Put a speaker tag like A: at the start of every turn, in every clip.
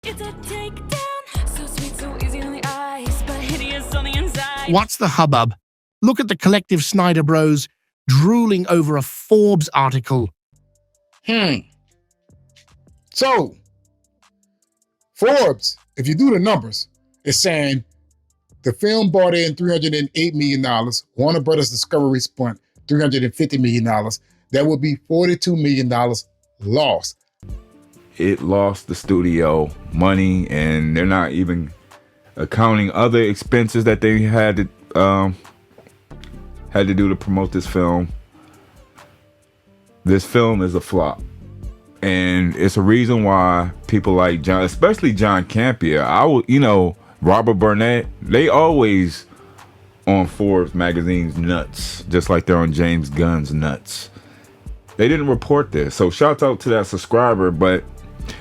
A: It's a takedown, so sweet, so easy on the eyes, but hideous on the inside.
B: What's the hubbub? Look at the collective Snyder bros drooling over a Forbes article.
C: So, Forbes, if you do the numbers, is saying the film brought in $308 million. Warner Brothers Discovery spent $350 million. That would be $42 million lost.
D: It lost the studio money, and they're not even accounting other expenses that they had to do to promote this film. This film is a flop, and it's a reason why people like John, especially John Campea, Robert Burnett, they always on Forbes magazine's nuts, just like they're on James Gunn's nuts. They didn't report this, so shout out to that subscriber, but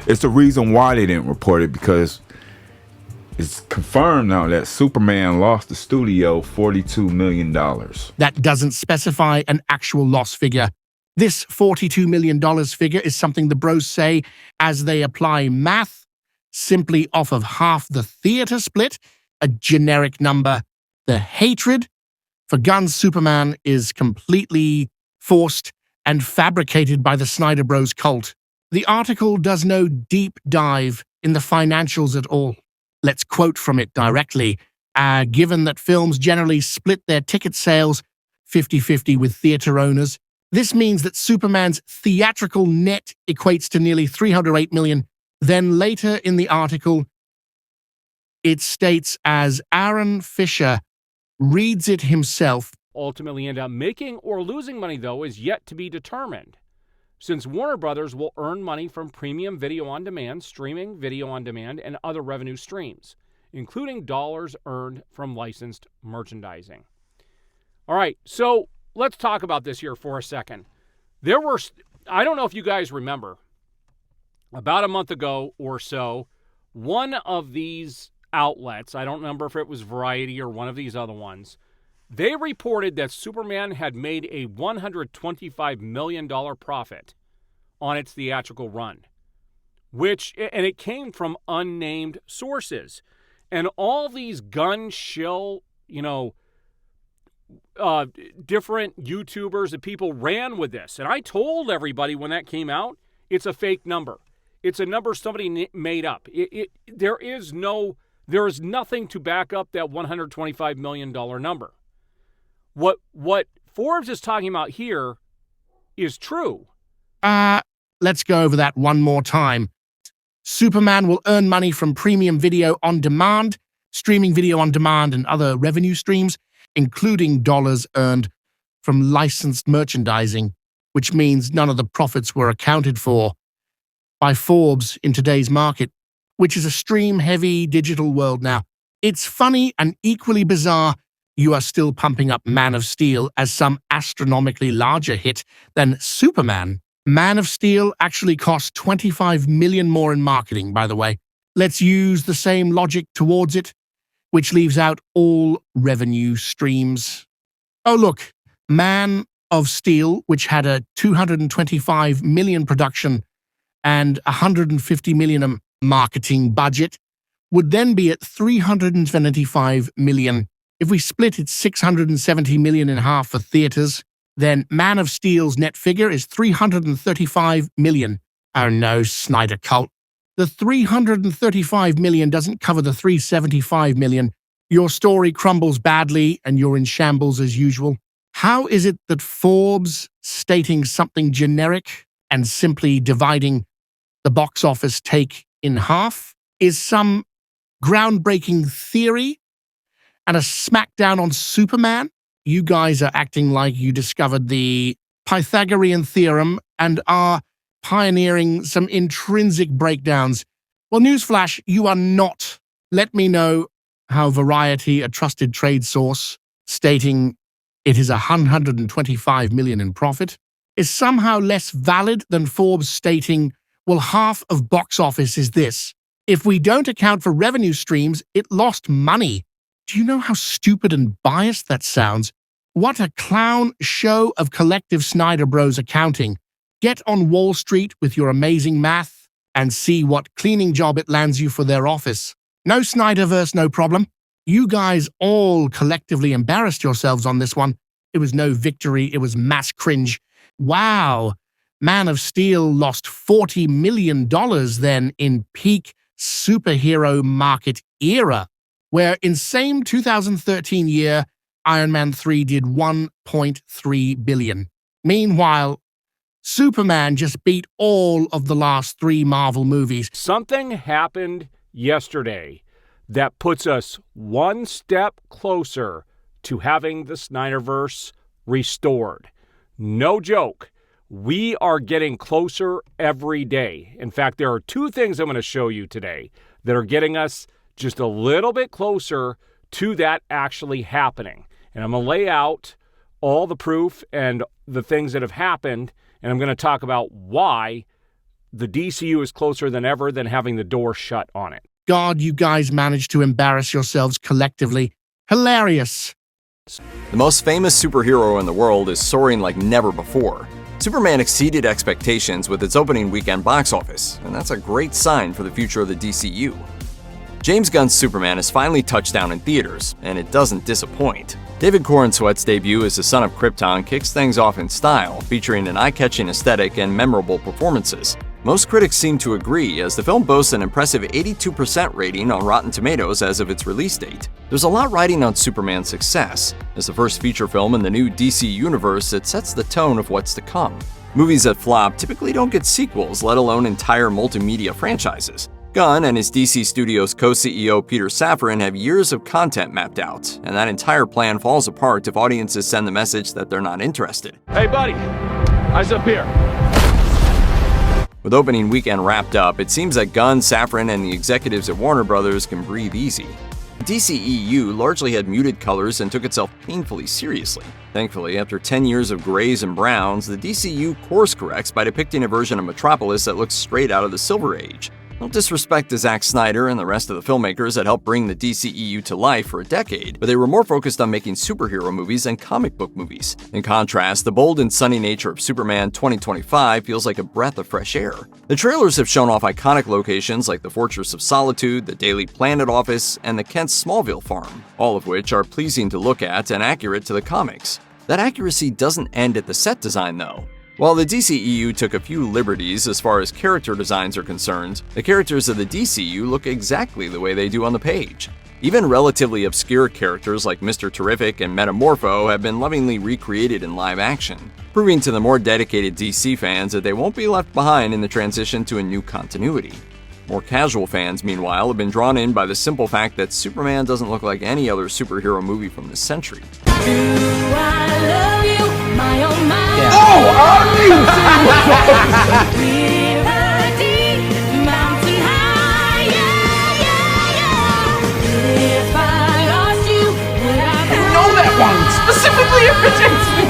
D: it's the reason why they didn't report it, because it's confirmed now that Superman lost the studio $42 million.
B: That doesn't specify an actual loss figure. This $42 million figure is something the bros say as they apply math simply off of half the theater split, a generic number. The hatred for Gunn Superman is completely forced and fabricated by the Snyder Bros cult. The article does no deep dive in the financials at all. Let's quote from it directly. Given that films generally split their ticket sales 50-50 with theater owners, this means that Superman's theatrical net equates to nearly $308 million. Then later in the article, it states, as Aaron Fischer reads it himself,
E: ultimately end up making or losing money, though, is yet to be determined, since Warner Brothers will earn money from premium video on demand, streaming video on demand, and other revenue streams, including dollars earned from licensed merchandising. All right, so let's talk about this here for a second. I don't know if you guys remember, about a month ago or so, one of these outlets, I don't remember if it was Variety or one of these other ones, they reported that Superman had made a $125 million profit on its theatrical run, and it came from unnamed sources. And all these gun shill, different YouTubers and people ran with this. And I told everybody when that came out, it's a fake number. It's a number somebody made up. There is nothing to back up that $125 million number. What Forbes is talking about here is true.
B: Let's go over that one more time. Superman will earn money from premium video on demand, streaming video on demand, and other revenue streams, including dollars earned from licensed merchandising, which means none of the profits were accounted for by Forbes in today's market, which is a stream-heavy digital world now. It's funny and equally bizarre you are still pumping up Man of Steel as some astronomically larger hit than Superman. Man of Steel actually cost $25 million more in marketing, by the way. Let's use the same logic towards it, which leaves out all revenue streams. Oh, look, Man of Steel, which had a $225 million production and $150 million marketing budget, would then be at $375 million. If we split its $670 million in half for theaters, then Man of Steel's net figure is $335 million. Oh no, Snyder cult. The $335 million doesn't cover the $375 million. Your story crumbles badly and you're in shambles as usual. How is it that Forbes, stating something generic and simply dividing the box office take in half, is some groundbreaking theory and a smackdown on Superman? You guys are acting like you discovered the Pythagorean theorem and are pioneering some intrinsic breakdowns. Well, newsflash, you are not. Let me know how Variety, a trusted trade source, stating it is $125 million in profit, is somehow less valid than Forbes stating, well, half of box office is this. If we don't account for revenue streams, it lost money. Do you know how stupid and biased that sounds? What a clown show of collective Snyder Bros accounting. Get on Wall Street with your amazing math and see what cleaning job it lands you for their office. No Snyderverse, no problem. You guys all collectively embarrassed yourselves on this one. It was no victory, it was mass cringe. Wow. Man of Steel lost $40 million then in peak superhero market era, where in same 2013 year, Iron Man 3 did $1.3 billion. Meanwhile, Superman just beat all of the last 3 Marvel movies.
E: Something happened yesterday that puts us one step closer to having the Snyderverse restored. No joke. We are getting closer every day. In fact, there are 2 things I'm going to show you today that are getting us just a little bit closer to that actually happening. And I'm going to lay out all the proof and the things that have happened, and I'm going to talk about why the DCU is closer than ever than having the door shut on it.
B: God, you guys managed to embarrass yourselves collectively. Hilarious.
F: The most famous superhero in the world is soaring like never before. Superman exceeded expectations with its opening weekend box office, and that's a great sign for the future of the DCU. James Gunn's Superman has finally touched down in theaters, and it doesn't disappoint. David Corenswet's debut as the Son of Krypton kicks things off in style, featuring an eye-catching aesthetic and memorable performances. Most critics seem to agree, as the film boasts an impressive 82% rating on Rotten Tomatoes as of its release date. There's a lot riding on Superman's success. As the first feature film in the new DC universe, it sets the tone of what's to come. Movies that flop typically don't get sequels, let alone entire multimedia franchises. Gunn and his DC Studios co-CEO Peter Safran have years of content mapped out, and that entire plan falls apart if audiences send the message that they're not interested.
E: Hey, buddy, eyes up here.
F: With opening weekend wrapped up, it seems that Gunn, Safran, and the executives at Warner Brothers can breathe easy. DCEU largely had muted colors and took itself painfully seriously. Thankfully, after 10 years of grays and browns, the DCU course corrects by depicting a version of Metropolis that looks straight out of the Silver Age. No disrespect to Zack Snyder and the rest of the filmmakers that helped bring the DCEU to life for a decade, but they were more focused on making superhero movies and comic book movies. In contrast, the bold and sunny nature of Superman 2025 feels like a breath of fresh air. The trailers have shown off iconic locations like the Fortress of Solitude, the Daily Planet office, and the Kent's Smallville farm, all of which are pleasing to look at and accurate to the comics. That accuracy doesn't end at the set design, though. While the DCEU took a few liberties as far as character designs are concerned, the characters of the DCU look exactly the way they do on the page. Even relatively obscure characters like Mr. Terrific and Metamorpho have been lovingly recreated in live action, proving to the more dedicated DC fans that they won't be left behind in the transition to a new continuity. More casual fans, meanwhile, have been drawn in by the simple fact that Superman doesn't look like any other superhero movie from this century.
A: Specifically, it protects me.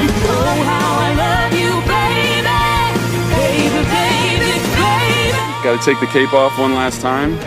G: Gotta take the cape off one last time.